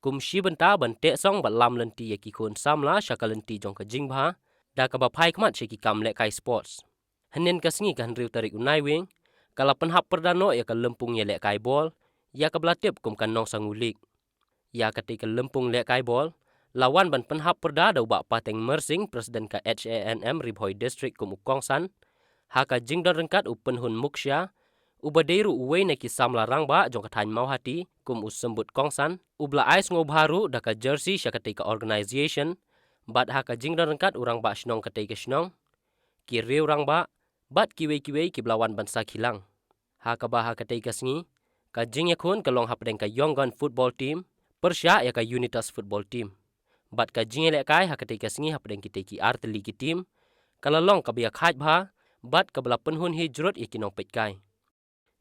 kum shi benta ban te song bat lam lenti ya ki khun samla shakalenti jong ka jingbha da ka ba phai khmat she ki kam le kai sports hanen ka sngi kan riu tarik unai wing kala penhap perdano ya ka lempung ya le kai bol ya ka blatip kum kan nong sangulik ya ketika lempung le kai bol lawan ban penhap perda dau ba pateng mersing presiden ka HANM Ribhoi district kum ukongsan haka jingdon rengkat upen hun muksya ubaderu uwe na ki samla rangba jong ka than mau hati kum usembut kongsan ubla ais ngobharu da ka jersey sya ketika organization bat haka jingdon rengkat urang ba shnong ketika shnong ki riu rangba bat kiwe ki blawan bansa khilang haka ba haka ketika sngi ka jing ya khun ka long hapdeng ka yonggan football team persya ya ka unitas football team bat ka jing le kai haka ketika sngi hapdeng ki arteli ki team kala long ka bia khaj bha bat ka bla penhun hijrot ya kinong pet kai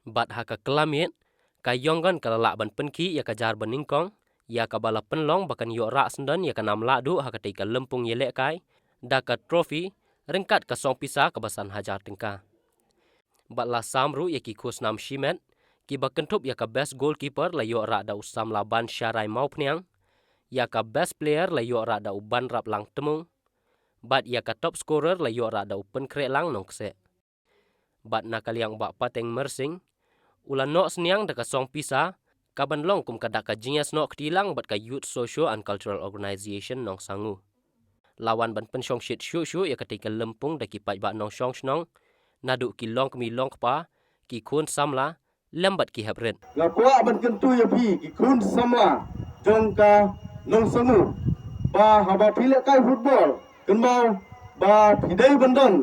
bat haka kelamit ka yonggan kala la ban penki ya ka jar baningkong ya ka bala penlong bakan yo ra sendan ya ka nam la du haka ketika lempung ye le kai da ka trophy rengkat ka song pisa ka basan hajar tengka bat la samru ya ki khus nam shimet ki bakentup ya ka best goalkeeper la yo ra da usam la ban syarai mau pniang ya ka best player la yo ra da uban rap lang temung bat ya ka top scorer la yo ra da upen kre lang nong kse bat nakaliang ba pateng mersing ulan no sniang da ka song pisa ka ban long kum ka da ka jingas no ktilang bat ka youth social and cultural organization nong sangu lawan ban pensyong shit shu ya ketika lempung da ki pai ba nong shong snong nadu ki long kmi long pa ki khun samla lembat ki habret la kwa ban kentu ya pi ki khun samla jong ka nong sangu ba haba pile kai football kenmau ba pidai bandan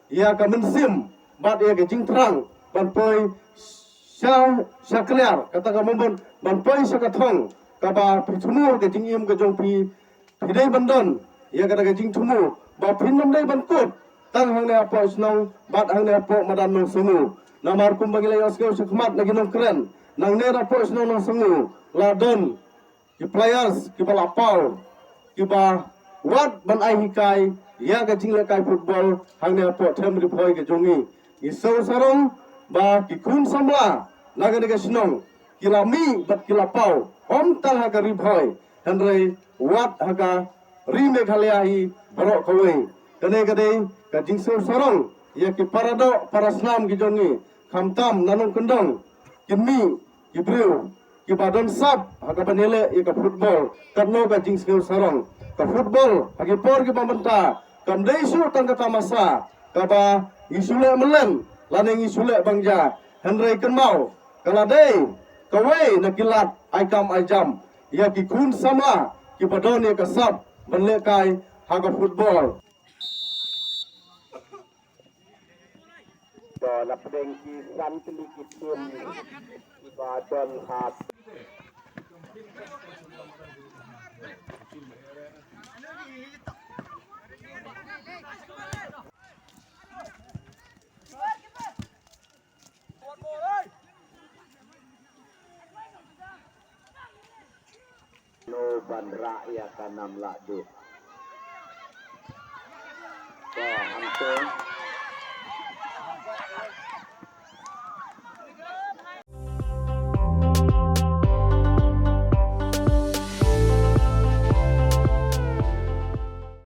ya ka mensim bat ya ke jing trang ban poi sya clear kata ka membon ban poi sya ka thong ka ba pithumu ke jing im ke jong pi pidai bandan ya ka jing thumu ba phinom dai ban kut tang hang ne apo snong bat hang ne apo madan nong sangu namar kum bagi lay osgo khmat lagi nong kren nang ne apo snong nong sangu la don ki players ki bala pau ki ba wat ban ai hikai ya ka jing le kai football hang ne apo them ri phoi ke jongi iso sarong ba ki khun samla naga ne ka snong kila mi bat kila pau om tal ha ka ri phoi hanrei wat ha ka ri me khalia hi barok kowe kane kade ka jing so sarong ya ki parado paraslam ki jongi khamtam nanong kendong kimi ibreu ki badon sap ha ka banele ya ka football katno ka jing so sarong ka football agi por ki pamenta kam dei su tang ka tamasa ka ba isule melen laneng isule bangja hanrei kenmau kala dei kawe na kilat ai kam ai jam ya ki kun sama ki badon ya ka sap banle kai ha ka footballก็รับเพลงที่สันติลิกิตเตียมว่าจนขาดโนบันระยากันนำละดุก็ฮันเต